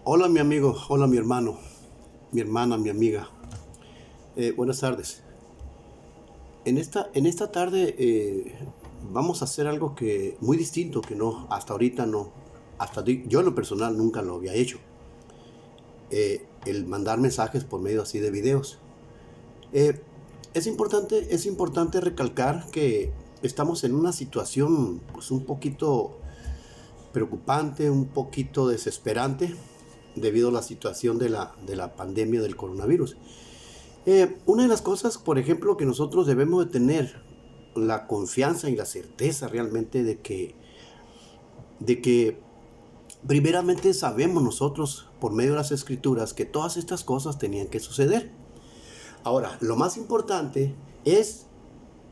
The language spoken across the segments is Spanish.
Hola mi amigo, hola mi hermano, mi hermana, mi amiga. Buenas tardes. En esta tarde vamos a hacer algo que muy distinto que no, hasta ahorita no, yo en lo personal nunca lo había hecho. El mandar mensajes por medio así de videos. Eh, es importante recalcar que estamos en una situación pues un poquito preocupante, un poquito desesperante debido a la situación de la pandemia del coronavirus. Una de las cosas, por ejemplo, que nosotros debemos de tener la confianza y la certeza realmente de que primeramente sabemos nosotros por medio de las escrituras que todas estas cosas tenían que suceder. Ahora, lo más importante es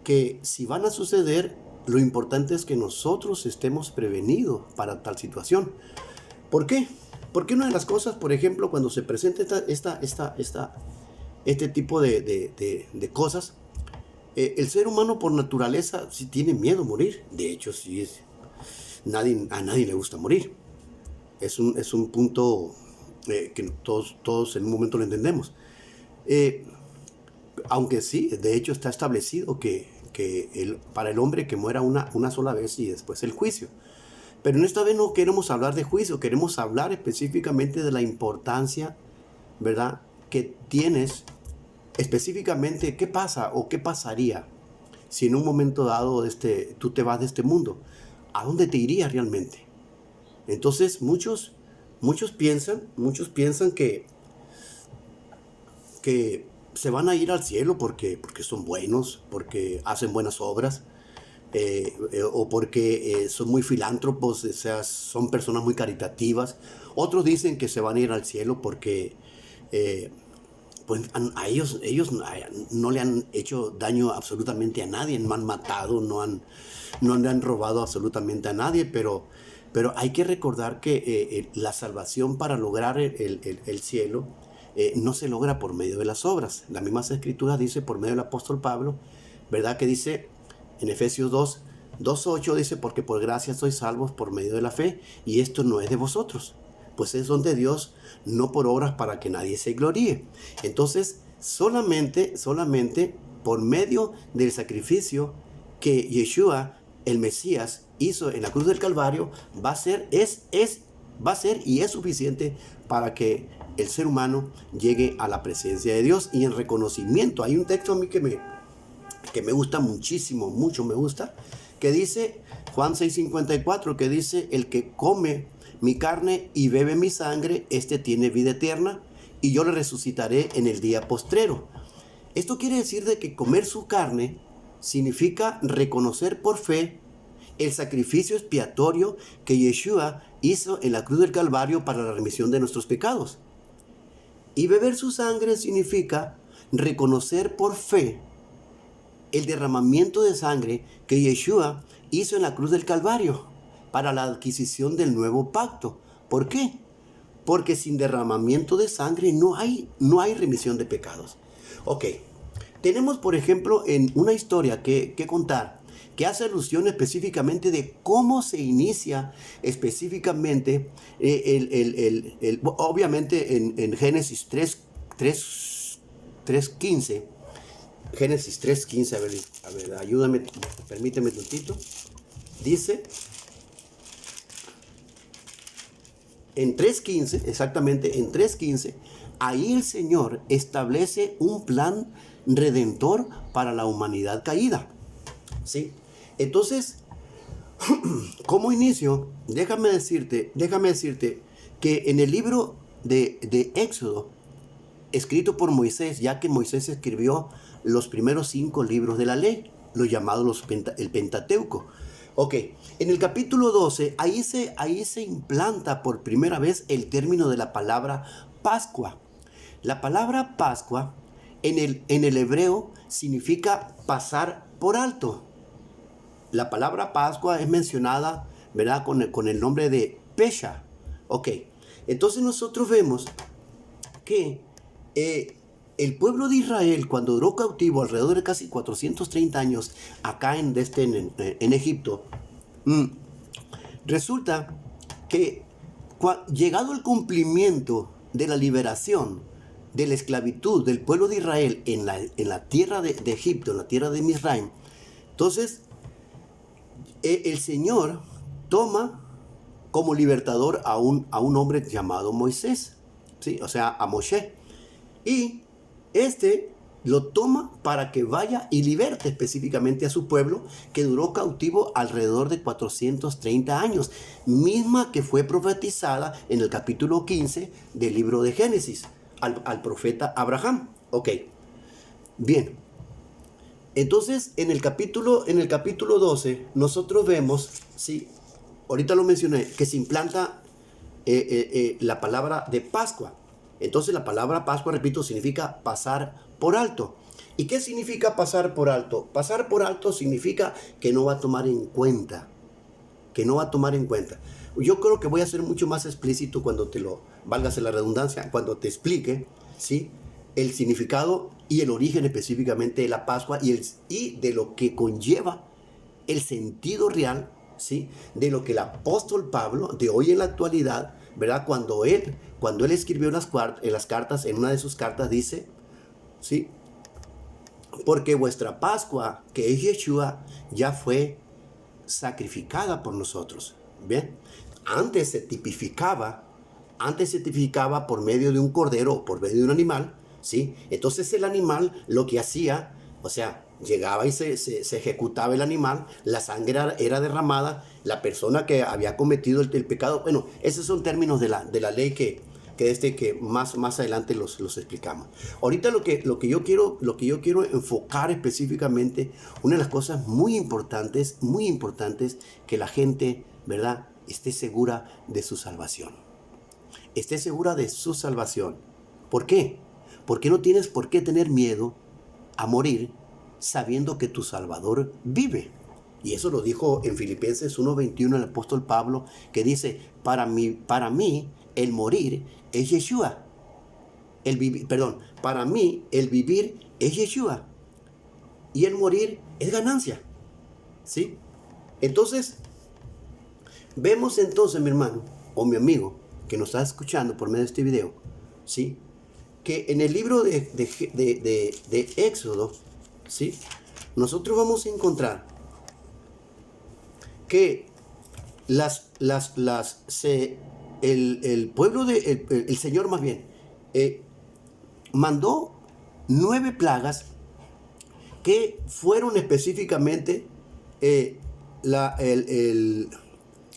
que si van a suceder, lo importante es que nosotros estemos prevenidos para tal situación. ¿Por qué? Porque una de las cosas, por ejemplo, cuando se presenta este tipo de cosas, el ser humano por naturaleza sí tiene miedo a morir. De hecho, sí es, a nadie le gusta morir. Es un punto que todos en un momento lo entendemos. Eh, Aunque sí, de hecho está establecido que para el hombre que muera una sola vez y después el juicio. Pero en esta vez no queremos hablar de juicio, queremos hablar específicamente de la importancia, ¿verdad?, que tienes específicamente qué pasa o qué pasaría si en un momento dado tú te vas de este mundo. ¿A dónde te irías realmente? Entonces muchos piensan que se van a ir al cielo porque son buenos, porque hacen buenas obras, o porque son muy filántropos, o sea, son personas muy caritativas. Otros dicen que se van a ir al cielo porque eh, pues a ellos no le han hecho daño absolutamente a nadie, no han matado, no le han robado absolutamente a nadie, pero hay que recordar que la salvación para lograr el cielo no se logra por medio de las obras. La misma escritura dice por medio del apóstol Pablo, ¿verdad? Que dice en Efesios 2:8 dice, porque por gracia sois salvos por medio de la fe, y esto no es de vosotros, pues es don de Dios, no por obras para que nadie se gloríe. Entonces, solamente por medio del sacrificio que Yeshua, el Mesías, hizo en la cruz del Calvario, va a ser y es suficiente para que el ser humano llegue a la presencia de Dios. Y en reconocimiento, hay un texto a mí que me gusta muchísimo, mucho me gusta, que dice, Juan 6:54, que dice, el que come mi carne y bebe mi sangre, este tiene vida eterna, y yo le resucitaré en el día postrero. Esto quiere decir de que comer su carne significa reconocer por fe el sacrificio expiatorio que Yeshua hizo en la cruz del Calvario para la remisión de nuestros pecados. Y beber su sangre significa reconocer por fe el derramamiento de sangre que Yeshua hizo en la cruz del Calvario para la adquisición del nuevo pacto. ¿Por qué? Porque sin derramamiento de sangre no hay remisión de pecados. Ok, tenemos por ejemplo en una historia que contar que hace alusión específicamente de cómo se inicia específicamente, obviamente en Génesis 3:15. Génesis 3:15, a ver, ayúdame, permíteme un tantito. Dice, en 3:15, exactamente en 3:15, ahí el Señor establece un plan redentor para la humanidad caída. ¿Sí? Entonces, como inicio, déjame decirte que en el libro de Éxodo, escrito por Moisés, ya que Moisés escribió los primeros 5 libros de la ley, los llamados el Pentateuco. Ok, en el capítulo 12, ahí se implanta por primera vez el término de la palabra Pascua. La palabra Pascua en el hebreo significa pasar por alto. La palabra Pascua es mencionada, ¿verdad?, con el nombre de Pesha. Ok, entonces nosotros vemos que el pueblo de Israel, cuando duró cautivo alrededor de casi 430 años acá en Egipto, resulta que Llegado el cumplimiento de la liberación de la esclavitud del pueblo de Israel en la tierra de Egipto, en la tierra de Misraim, entonces el Señor toma como libertador a un hombre llamado Moisés, ¿sí? O sea, a Moshe. Y este lo toma para que vaya y liberte específicamente a su pueblo, que duró cautivo alrededor de 430 años, misma que fue profetizada en el capítulo 15 del libro de Génesis al profeta Abraham. Ok, bien. Entonces, en el capítulo 12, nosotros vemos, ¿sí? Ahorita lo mencioné, que se implanta la palabra de Pascua. Entonces la palabra Pascua, repito, significa pasar por alto. ¿Y qué significa pasar por alto? Pasar por alto significa que no va a tomar en cuenta. Que no va a tomar en cuenta. Yo creo que voy a ser mucho más explícito cuando válgase la redundancia, cuando te explique, ¿sí?, el significado y el origen específicamente de la Pascua y de lo que conlleva el sentido real, ¿sí?, de lo que el apóstol Pablo, de hoy en la actualidad, ¿verdad?, cuando él escribió en las cartas, en una de sus cartas dice, ¿sí?, porque vuestra Pascua, que es Yeshua, ya fue sacrificada por nosotros. ¿Bien? Antes se tipificaba por medio de un cordero o por medio de un animal, ¿sí? Entonces el animal lo que hacía, o sea, llegaba y se ejecutaba el animal, la sangre era derramada, la persona que había cometido el pecado, bueno, esos son términos de la ley que más adelante los explicamos. Ahorita lo que yo quiero enfocar específicamente, una de las cosas muy importantes, que la gente, ¿verdad?, esté segura de su salvación. Esté segura de su salvación. ¿Por qué? Porque no tienes por qué tener miedo a morir sabiendo que tu Salvador vive. Y eso lo dijo en Filipenses 1:21 el apóstol Pablo, que dice, para mí el morir es Yeshua. Para mí el vivir es Yeshua. Y el morir es ganancia. ¿Sí? Entonces, vemos entonces, mi hermano o mi amigo que nos está escuchando por medio de este video, ¿sí?, que en el libro de Éxodo, ¿sí?, nosotros vamos a encontrar que el pueblo el Señor más bien mandó 9 plagas que fueron específicamente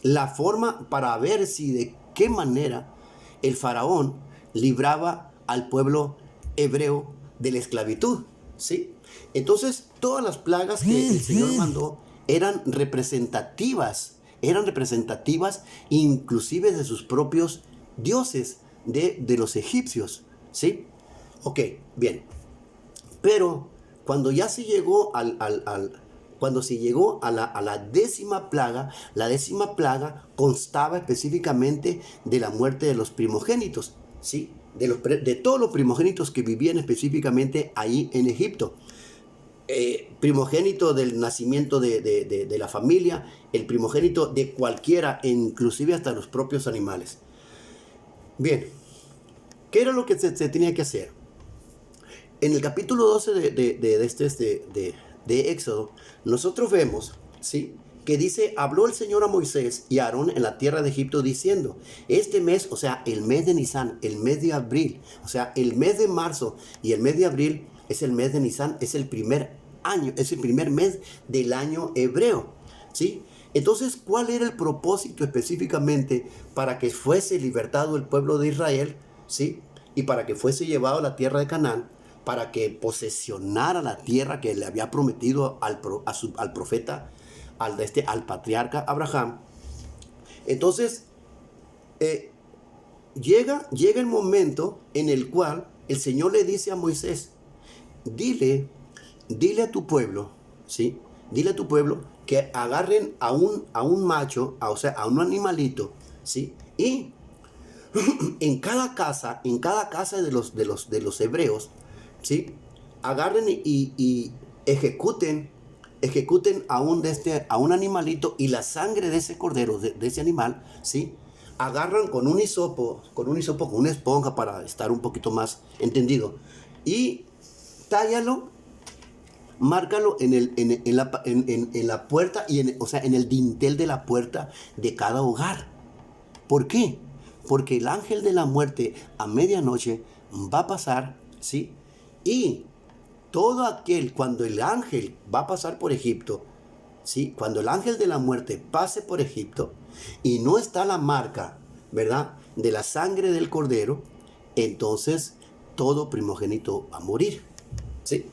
la forma para ver si de qué manera el faraón libraba al pueblo hebreo de la esclavitud, ¿sí? Entonces, todas las plagas que el Señor mandó eran representativas inclusive de sus propios dioses, de los egipcios, ¿sí? Ok, bien. Pero cuando ya se llegó cuando se llegó a la 10ª plaga, la 10ª plaga constaba específicamente de la muerte de los primogénitos, ¿sí?, de todos los primogénitos que vivían específicamente ahí en Egipto. Primogénito del nacimiento de la familia, el primogénito de cualquiera, inclusive hasta los propios animales. Bien, ¿qué era lo que se tenía que hacer? En el capítulo 12 de Éxodo, nosotros vemos, ¿sí?, que dice, habló el Señor a Moisés y a Aarón en la tierra de Egipto diciendo, este mes, o sea, el mes de Nisan, el mes de abril, o sea, el mes de marzo y el mes de abril es el mes de Nisan, es el primer mes del año hebreo, ¿sí? Entonces, ¿cuál era el propósito específicamente para que fuese libertado el pueblo de Israel, ¿sí?, y para que fuese llevado a la tierra de Canaán, para que posesionara la tierra que le había prometido al profeta, al patriarca Abraham? Entonces, llega el momento en el cual el Señor le dice a Moisés, dile a tu pueblo, ¿sí?, dile a tu pueblo que agarren a un macho, o sea, a un animalito, ¿sí?, y en cada casa de los hebreos, ¿sí?, agarren y ejecuten a un animalito, y la sangre de ese cordero, de ese animal, ¿sí?, agarran con una esponja para estar un poquito más entendido, y tállalo, márcalo en la puerta, o sea, en el dintel de la puerta de cada hogar. ¿Por qué? Porque el ángel de la muerte a medianoche va a pasar, ¿sí? Y todo aquel, cuando el ángel va a pasar por Egipto, ¿sí? Cuando el ángel de la muerte pase por Egipto y no está la marca, ¿verdad?, de la sangre del cordero, entonces todo primogénito va a morir, ¿sí?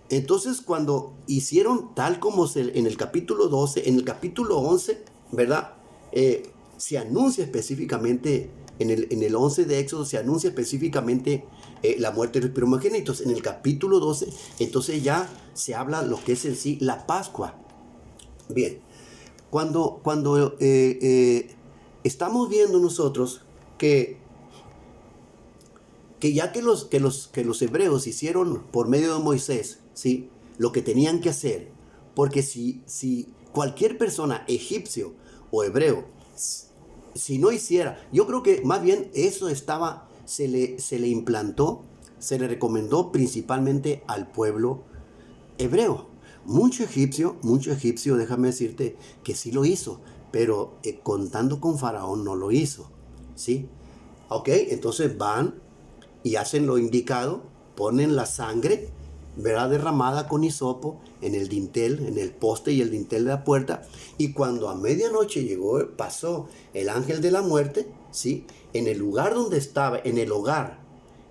Entonces, cuando hicieron tal como en el capítulo 12, en el capítulo 11, ¿verdad? Se anuncia específicamente, en el 11 de Éxodo, se anuncia específicamente la muerte de los primogénitos. En el capítulo 12, entonces ya se habla lo que es en sí la Pascua. Bien, cuando estamos viendo nosotros que ya que los hebreos hicieron por medio de Moisés, ¿sí?, lo que tenían que hacer, porque si cualquier persona, egipcio o hebreo, si no hiciera, yo creo que más bien eso se le implantó, se le recomendó principalmente al pueblo hebreo. Mucho egipcio, déjame decirte que sí lo hizo, pero contando con Faraón no lo hizo, ¿sí? Ok, entonces van y hacen lo indicado, ponen la sangre, ¿verdad?, derramada con hisopo en el dintel, en el poste y el dintel de la puerta, y cuando a medianoche pasó el ángel de la muerte, ¿sí?, en el lugar donde estaba, en el hogar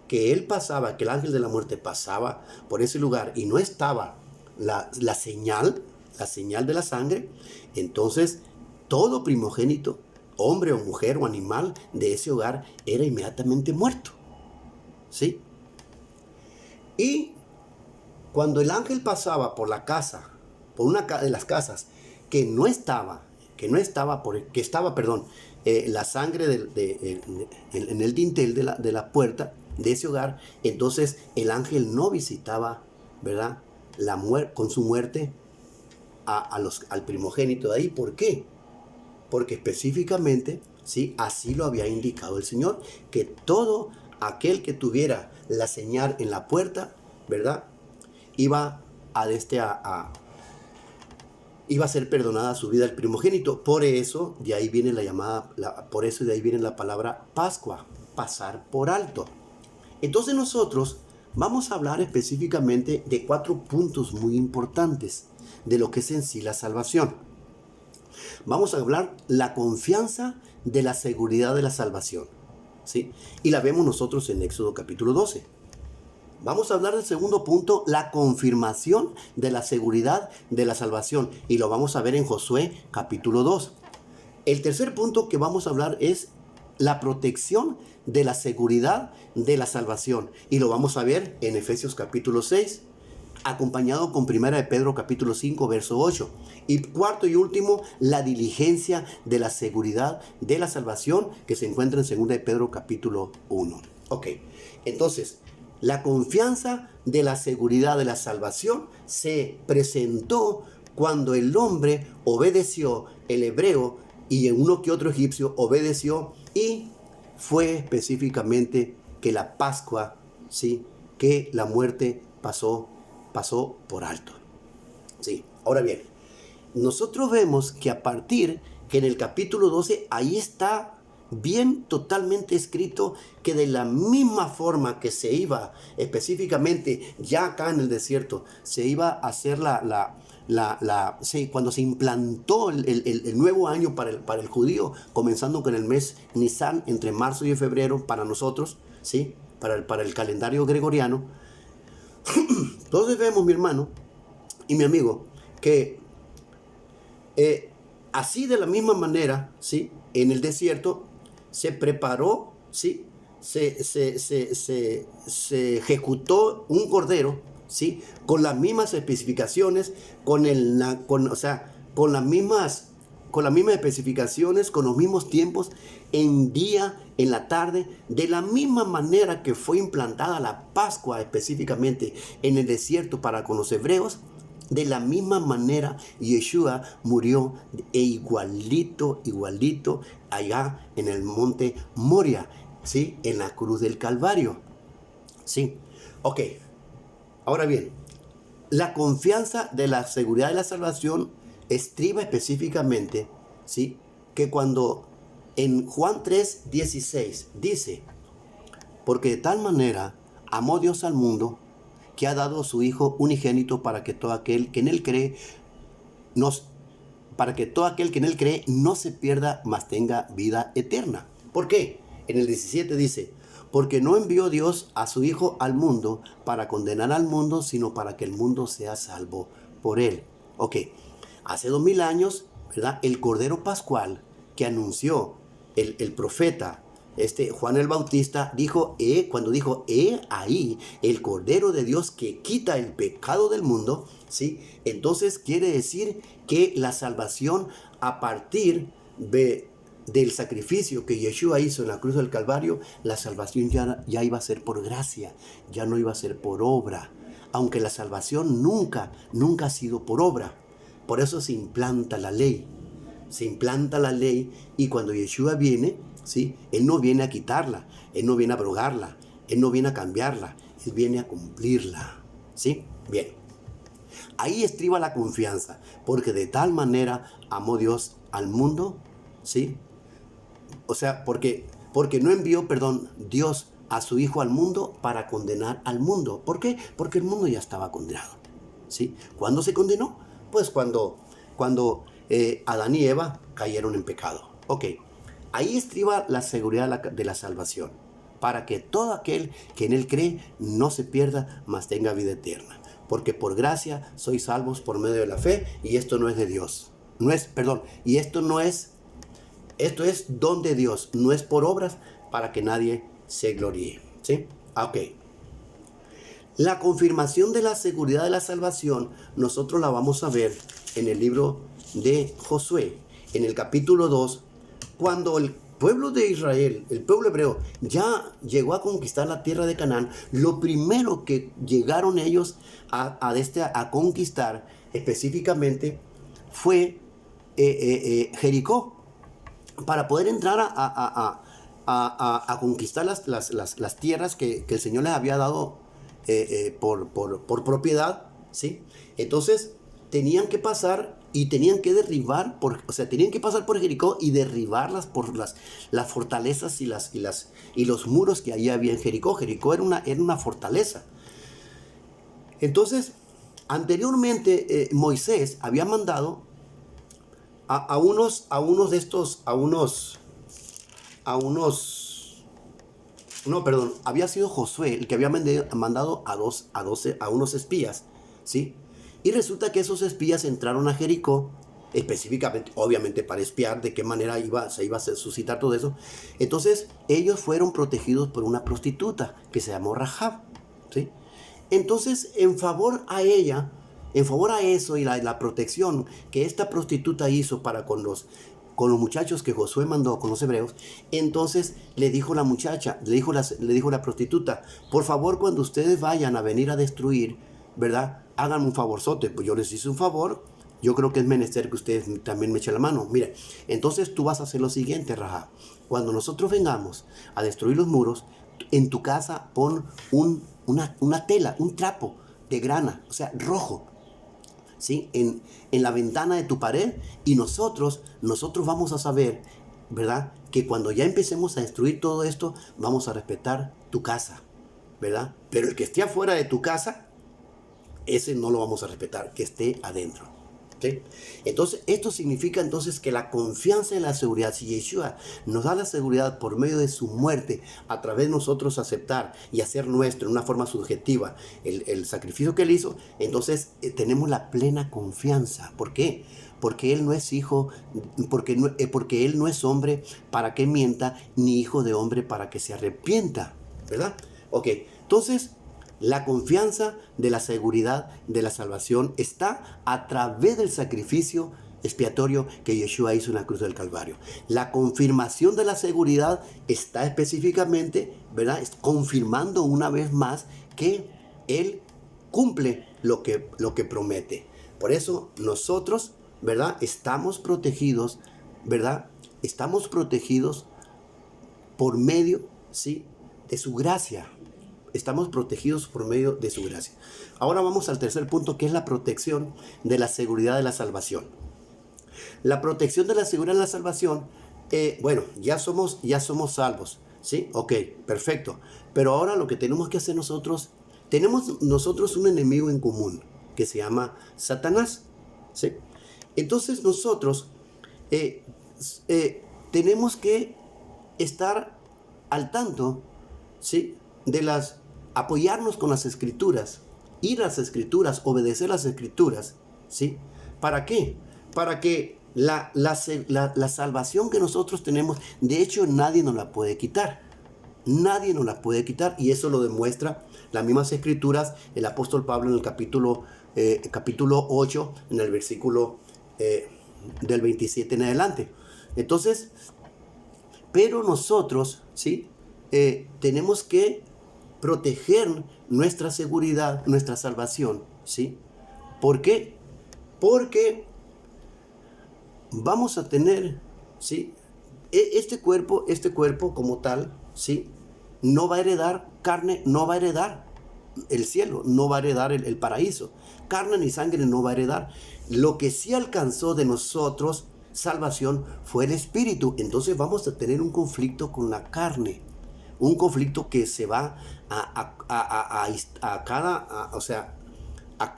que él pasaba, que el ángel de la muerte pasaba por ese lugar y no estaba la señal de la sangre, entonces todo primogénito, hombre o mujer o animal de ese hogar, era inmediatamente muerto, ¿sí? Y cuando el ángel pasaba por la casa, por una de las casas que estaba, perdón, la sangre en el dintel de la puerta de ese hogar, entonces el ángel no visitaba, ¿verdad?, con su muerte al primogénito de ahí. ¿Por qué? Porque específicamente, ¿sí?, así lo había indicado el Señor, que todo aquel que tuviera la señal en la puerta, ¿verdad?, iba a ser perdonada su vida al primogénito. Por eso de ahí viene de ahí viene la palabra Pascua, pasar por alto. Entonces nosotros vamos a hablar específicamente de 4 puntos muy importantes de lo que es en sí la salvación. Vamos a hablar la confianza de la seguridad de la salvación, ¿sí? Y la vemos nosotros en Éxodo capítulo 12. Vamos a hablar del segundo punto, la confirmación de la seguridad de la salvación. Y lo vamos a ver en Josué capítulo 2. El tercer punto que vamos a hablar es la protección de la seguridad de la salvación. Y lo vamos a ver en Efesios capítulo 6, acompañado con 1 de Pedro capítulo 5, verso 8. Y cuarto y último, la diligencia de la seguridad de la salvación, que se encuentra en 2 de Pedro capítulo 1. Ok, entonces, la confianza de la seguridad de la salvación se presentó cuando el hombre obedeció, el hebreo y uno que otro egipcio obedeció, y fue específicamente que la Pascua, ¿sí?, que la muerte pasó por alto, ¿sí? Ahora bien, nosotros vemos que a partir que en el capítulo 12, ahí está bien totalmente escrito que de la misma forma que se iba específicamente ya acá en el desierto, se iba a hacer cuando se implantó el nuevo año para el judío, comenzando con el mes Nisan, entre marzo y febrero para nosotros, ¿sí?, para el calendario gregoriano. Entonces vemos, mi hermano y mi amigo, que así de la misma manera, ¿sí?, en el desierto se preparó, ¿sí?, se ejecutó un cordero, ¿sí?, con las mismas especificaciones, con las mismas especificaciones, con los mismos tiempos, en la tarde, de la misma manera que fue implantada la Pascua específicamente en el desierto para con los hebreos. De la misma manera, Yeshua murió igualito allá en el monte Moria, ¿sí? En la cruz del Calvario, ¿sí? Ok, ahora bien, la confianza de la seguridad de la salvación estriba específicamente, ¿sí? Que cuando en Juan 3:16 dice, porque de tal manera amó Dios al mundo, que ha dado a su Hijo unigénito para que todo aquel que en él cree nos, para que todo aquel que en él cree no se pierda, mas tenga vida eterna. ¿Por qué? En el 17 dice, porque no envió Dios a su Hijo al mundo para condenar al mundo, sino para que el mundo sea salvo por él. Ok, hace 2000 años, ¿verdad? El Cordero Pascual que anunció el profeta Juan el Bautista dijo, cuando dijo, ahí el Cordero de Dios que quita el pecado del mundo, ¿sí? Entonces quiere decir que la salvación a partir del sacrificio que Yeshua hizo en la cruz del Calvario, la salvación ya iba a ser por gracia, ya no iba a ser por obra, aunque la salvación nunca ha sido por obra. Por eso se implanta la ley. Se implanta la ley y cuando Yeshua viene, ¿sí? Él no viene a quitarla, Él no viene a abrogarla, Él no viene a cambiarla, Él viene a cumplirla, ¿sí? Bien, ahí estriba la confianza, porque de tal manera amó Dios al mundo, ¿sí? O sea, porque no envió, Dios a su Hijo al mundo para condenar al mundo. ¿Por qué? Porque el mundo ya estaba condenado, ¿sí? ¿Cuándo se condenó? Pues cuando Adán y Eva cayeron en pecado. Ok, ahí estriba la seguridad de la salvación, para que todo aquel que en él cree no se pierda, mas tenga vida eterna. Porque por gracia sois salvos por medio de la fe, y esto no es de Dios. Esto es don de Dios, no es por obras, para que nadie se gloríe, ¿sí? Ok. La confirmación de la seguridad de la salvación, nosotros la vamos a ver en el libro de Josué, en el capítulo 2, cuando el pueblo de Israel, el pueblo hebreo, ya llegó a conquistar la tierra de Canaán. Lo primero que llegaron ellos a conquistar específicamente fue Jericó, para poder entrar a conquistar las tierras que el Señor les había dado por propiedad, ¿sí? Entonces tenían que pasar y tenían que derribar, tenían que pasar por Jericó y derribarlas por las fortalezas y los muros que allí había en Jericó. Jericó era una fortaleza. Entonces, anteriormente Moisés había mandado había sido Josué el que había mandado a unos espías, ¿sí? Y resulta que esos espías entraron a Jericó, específicamente, obviamente, para espiar de qué manera se iba a suscitar todo eso. Entonces, ellos fueron protegidos por una prostituta que se llamó Rahab, ¿sí? Entonces, en favor a eso y la protección que esta prostituta hizo para con los muchachos que Josué mandó, con los hebreos, entonces le dijo la prostituta, por favor, cuando ustedes vayan a venir a destruir, ¿verdad? Háganme un favorzote. Pues yo les hice un favor, yo creo que es menester que ustedes también me echen la mano. Mira, entonces tú vas a hacer lo siguiente, Rahab. Cuando nosotros vengamos a destruir los muros, en tu casa pon una tela, un trapo de grana, o sea, rojo, ¿sí? En la ventana de tu pared, y nosotros vamos a saber, ¿verdad? Que cuando ya empecemos a destruir todo esto, vamos a respetar tu casa, ¿verdad? Pero el que esté afuera de tu casa, ese no lo vamos a respetar, que esté adentro, ¿sí? Entonces, esto significa entonces que la confianza en la seguridad, si Yeshua nos da la seguridad por medio de su muerte, a través de nosotros aceptar y hacer nuestro, en una forma subjetiva, el sacrificio que él hizo, entonces tenemos la plena confianza. ¿Por qué? Porque él no es hijo, porque él no es hombre para que mienta, ni hijo de hombre para que se arrepienta, ¿verdad? Ok, entonces la confianza de la seguridad de la salvación está a través del sacrificio expiatorio que Yeshua hizo en la cruz del Calvario. La confirmación de la seguridad está específicamente, ¿verdad?, confirmando una vez más que Él cumple lo que promete. Por eso nosotros, ¿verdad? Estamos protegidos, ¿verdad? Estamos protegidos por medio, ¿sí?, de su gracia. Estamos protegidos por medio de su gracia. Ahora vamos al tercer punto, que es la protección de la seguridad de la salvación. La protección de la seguridad de la salvación, bueno, ya somos salvos, ¿sí? Ok, perfecto. Pero ahora lo que tenemos que hacer tenemos nosotros un enemigo en común que se llama Satanás, ¿sí? Entonces nosotros tenemos que estar al tanto, ¿sí?, apoyarnos con las escrituras, ir a las escrituras, obedecer las escrituras, ¿sí? ¿Para qué? Para que la salvación que nosotros tenemos, de hecho nadie nos la puede quitar. Nadie nos la puede quitar, y eso lo demuestra las mismas escrituras, el apóstol Pablo en el capítulo 8, en el versículo del 27 en adelante. Entonces, pero nosotros, ¿sí?, tenemos que proteger nuestra seguridad, nuestra salvación, ¿sí? ¿Por qué? Porque vamos a tener, ¿sí?, este cuerpo como tal, ¿sí?, no va a heredar carne, no va a heredar el cielo, no va a heredar el paraíso. Carne ni sangre no va a heredar. Lo que sí alcanzó de nosotros salvación fue el espíritu. Entonces vamos a tener un conflicto con la carne. Un conflicto que se va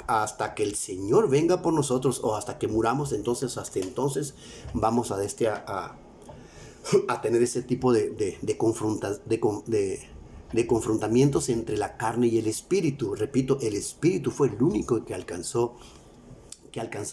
hasta que el Señor venga por nosotros, o hasta que muramos. Entonces, hasta entonces vamos a tener ese tipo de confrontamientos entre la carne y el espíritu. Repito, el espíritu fue el único que alcanzó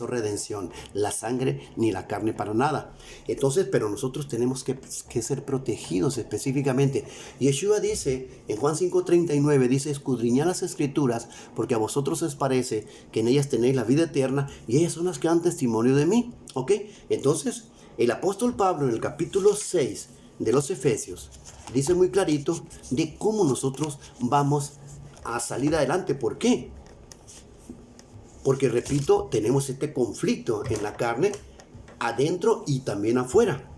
redención, la sangre ni la carne para nada. Entonces, pero nosotros tenemos que ser protegidos específicamente. Yeshua dice en Juan 5:39, dice: escudriñad las escrituras, porque a vosotros os parece que en ellas tenéis la vida eterna, y ellas son las que dan testimonio de mí. ¿Ok? Entonces, el apóstol Pablo en el capítulo 6 de los Efesios dice muy clarito de cómo nosotros vamos a salir adelante. ¿Por qué? Porque, repito, tenemos este conflicto en la carne, adentro y también afuera.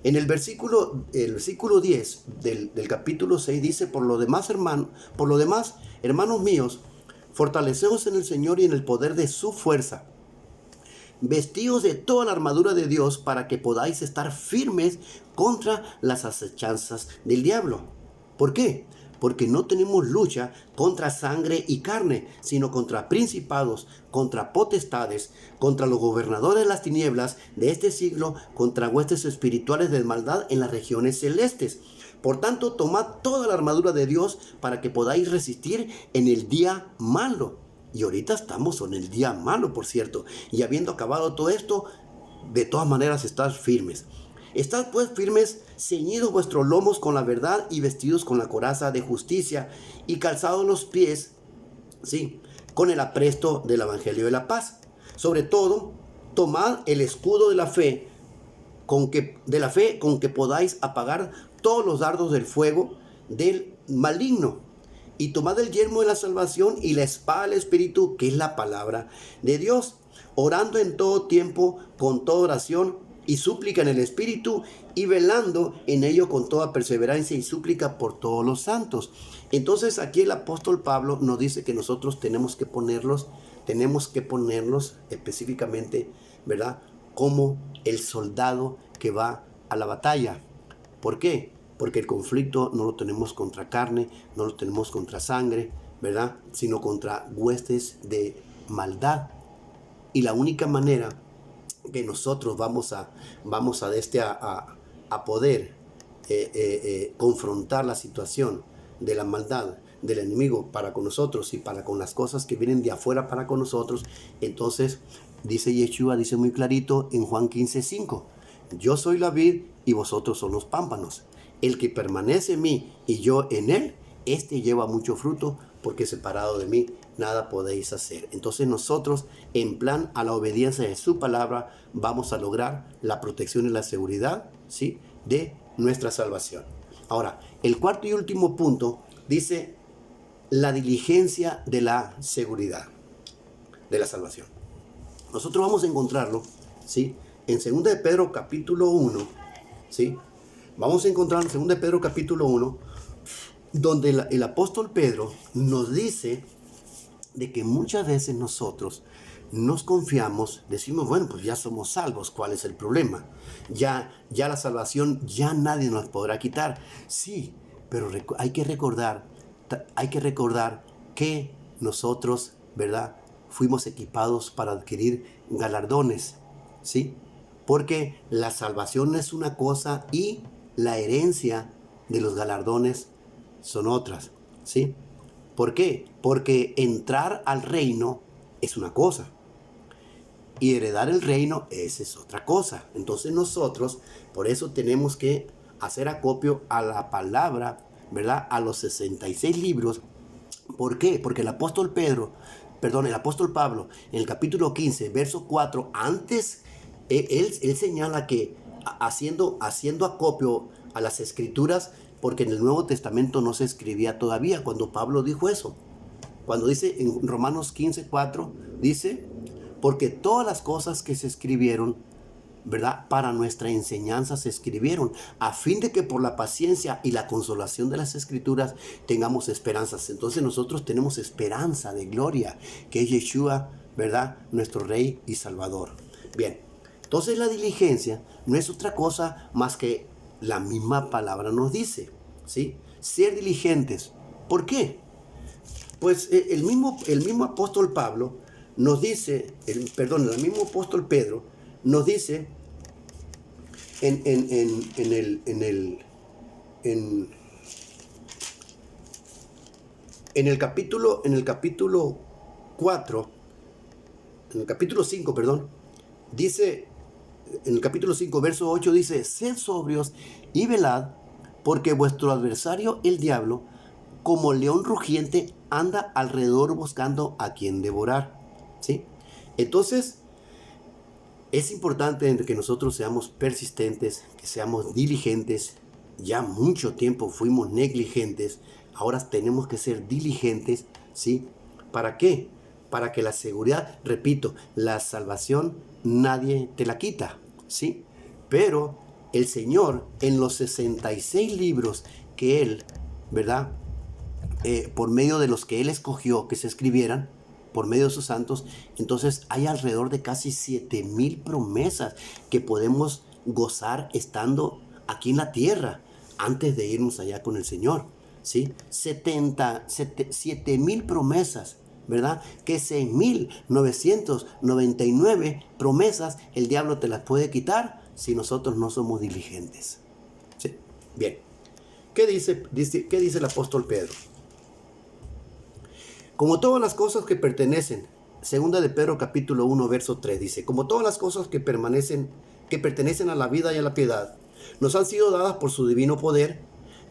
En el versículo 10 del capítulo 6 dice: por lo demás, hermanos míos, fortaleceos en el Señor y en el poder de su fuerza. Vestíos de toda la armadura de Dios para que podáis estar firmes contra las acechanzas del diablo. ¿Por qué? Porque no tenemos lucha contra sangre y carne, sino contra principados, contra potestades, contra los gobernadores de las tinieblas de este siglo, contra huestes espirituales de maldad en las regiones celestes. Por tanto, tomad toda la armadura de Dios para que podáis resistir en el día malo. Y ahorita estamos en el día malo, por cierto. Y habiendo acabado todo esto, de todas maneras, estad firmes. Estad pues firmes, ceñidos vuestros lomos con la verdad y vestidos con la coraza de justicia y calzados los pies, sí, con el apresto del evangelio de la paz. Sobre todo, tomad el escudo de la fe, con que podáis apagar todos los dardos del fuego del maligno. Y tomad el yelmo de la salvación y la espada del Espíritu, que es la palabra de Dios, orando en todo tiempo con toda oración y súplica en el Espíritu, y velando en ello con toda perseverancia y súplica por todos los santos. Entonces aquí el apóstol Pablo nos dice que nosotros tenemos que ponerlos específicamente, ¿verdad?, como el soldado que va a la batalla. ¿Por qué? Porque el conflicto no lo tenemos contra carne, no lo tenemos contra sangre, ¿verdad?, sino contra huestes de maldad. Y la única manera que nosotros vamos a poder confrontar la situación de la maldad del enemigo para con nosotros y para con las cosas que vienen de afuera para con nosotros, entonces dice Yeshua, dice muy clarito en Juan 15:5: yo soy la vid y vosotros son los pámpanos. El que permanece en mí y yo en él, este lleva mucho fruto, porque separado de mí nada podéis hacer. Entonces nosotros, en plan a la obediencia de su palabra, vamos a lograr la protección y la seguridad, ¿sí?, de nuestra salvación. Ahora, el cuarto y último punto dice: la diligencia de la seguridad de la salvación. Nosotros vamos a encontrarlo, ¿sí? En 2 de Pedro capítulo 1, ¿sí? Vamos a encontrar en 2 de Pedro capítulo 1, donde el apóstol Pedro nos dice de que muchas veces nosotros nos confiamos, decimos, bueno, pues ya somos salvos, ¿cuál es el problema? Ya la salvación, ya nadie nos podrá quitar. Sí, pero hay que recordar que nosotros, ¿verdad? Fuimos equipados para adquirir galardones, ¿sí? Porque la salvación es una cosa y la herencia de los galardones son otras, ¿sí? ¿Por qué? Porque entrar al reino es una cosa y heredar el reino esa es otra cosa. Entonces nosotros, por eso tenemos que hacer acopio a la palabra, ¿verdad? A los 66 libros. ¿Por qué? Porque el apóstol Pablo, en el capítulo 15, verso 4, antes, él señala que haciendo acopio a las escrituras, porque en el Nuevo Testamento no se escribía todavía, cuando Pablo dijo eso. Cuando dice en Romanos 15, 4, dice, porque todas las cosas que se escribieron, ¿verdad? Para nuestra enseñanza se escribieron, a fin de que por la paciencia y la consolación de las escrituras tengamos esperanzas. Entonces nosotros tenemos esperanza de gloria, que es Yeshua, ¿verdad? Nuestro Rey y Salvador. Bien, entonces la diligencia no es otra cosa más que la misma palabra nos dice, ¿sí? Ser diligentes. ¿Por qué? Pues el mismo apóstol Pablo nos dice, el mismo apóstol Pedro nos dice en el capítulo 4, en el capítulo 5, perdón, dice, en el capítulo 5, verso 8, dice, sed sobrios y velad, porque vuestro adversario, el diablo, como león rugiente, anda alrededor buscando a quien devorar, ¿sí? Entonces, es importante que nosotros seamos persistentes, que seamos diligentes. Ya mucho tiempo fuimos negligentes, ahora tenemos que ser diligentes, ¿sí? ¿Para qué? Para que la seguridad, repito, la salvación nadie te la quita, ¿sí? Pero el Señor, en los 66 libros que Él, ¿verdad? Por medio de los que Él escogió que se escribieran, por medio de sus santos, entonces hay alrededor de casi 7,000 promesas que podemos gozar estando aquí en la tierra antes de irnos allá con el Señor, ¿sí? 7,000 promesas, ¿verdad? Que 6,999 promesas el diablo te las puede quitar si nosotros no somos diligentes, ¿sí? Bien, ¿qué dice el apóstol Pedro? Como todas las cosas que pertenecen, 2 de Pedro capítulo 1, verso 3, dice, como todas las cosas que pertenecen a la vida y a la piedad, nos han sido dadas por su divino poder,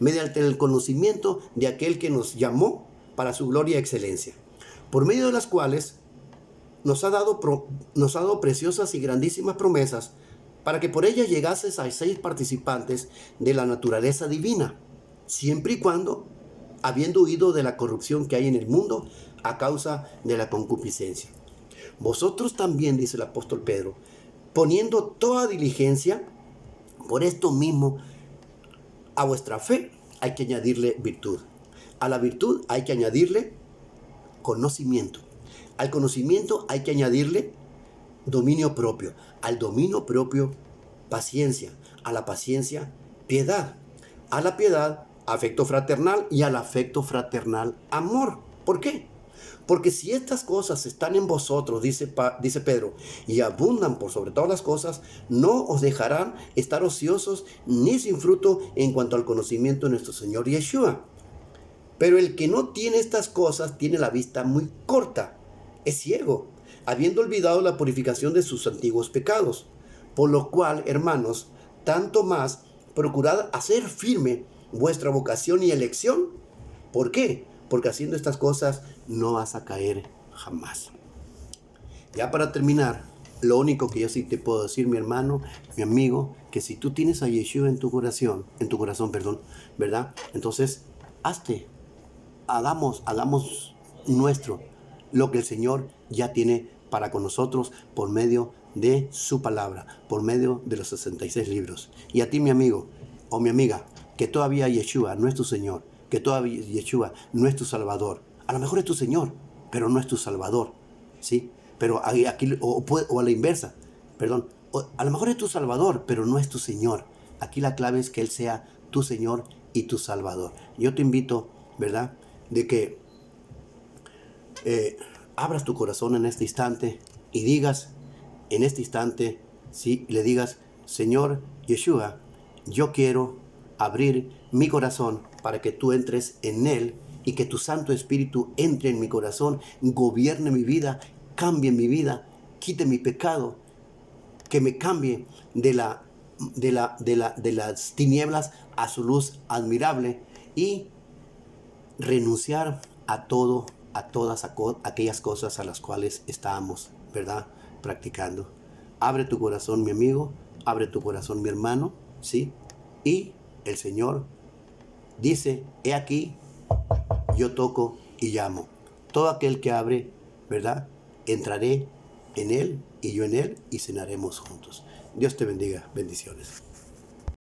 mediante el conocimiento de aquel que nos llamó para su gloria y excelencia, por medio de las cuales nos ha dado preciosas y grandísimas promesas, para que por ellas llegases a ser participantes de la naturaleza divina, siempre y cuando habiendo huido de la corrupción que hay en el mundo a causa de la concupiscencia. Vosotros también, dice el apóstol Pedro, poniendo toda diligencia, por esto mismo, a vuestra fe hay que añadirle virtud. A la virtud hay que añadirle conocimiento. Al conocimiento hay que añadirle dominio propio. Al dominio propio, paciencia. A la paciencia, piedad. A la piedad, afecto fraternal, y al afecto fraternal, amor. ¿Por qué? Porque si estas cosas están en vosotros, dice Pedro, y abundan por sobre todas las cosas, no os dejarán estar ociosos ni sin fruto en cuanto al conocimiento de nuestro Señor Yeshua. Pero el que no tiene estas cosas tiene la vista muy corta, es ciego, habiendo olvidado la purificación de sus antiguos pecados. Por lo cual, hermanos, tanto más procurad hacer firme vuestra vocación y elección. ¿Por qué? Porque haciendo estas cosas no vas a caer jamás. Ya para terminar, lo único que yo sí te puedo decir, mi hermano, mi amigo, que si tú tienes a Yeshua en tu corazón, ¿verdad? Entonces, hagamos nuestro lo que el Señor ya tiene para con nosotros por medio de su palabra, por medio de los 66 libros. Y a ti, mi amigo o mi amiga, que todavía Yeshua no es tu Señor, que todavía Yeshua no es tu Salvador. A lo mejor es tu Señor, pero no es tu Salvador, ¿sí? Pero aquí, o a la inversa, perdón, a lo mejor es tu Salvador, pero no es tu Señor. Aquí la clave es que Él sea tu Señor y tu Salvador. Yo te invito, ¿verdad?, de que abras tu corazón en este instante y digas en este instante, ¿sí?, le digas: Señor Yeshua, yo quiero abrir mi corazón para que tú entres en él y que tu Santo Espíritu entre en mi corazón, gobierne mi vida, cambie mi vida, quite mi pecado, que me cambie de las tinieblas a su luz admirable y renunciar a todo, a todas aquellas cosas a las cuales estábamos, ¿verdad?, practicando. Abre tu corazón, mi amigo, abre tu corazón, mi hermano, ¿sí? Y el Señor dice: he aquí, yo toco y llamo. Todo aquel que abre, ¿verdad?, entraré en él y yo en él y cenaremos juntos. Dios te bendiga. Bendiciones.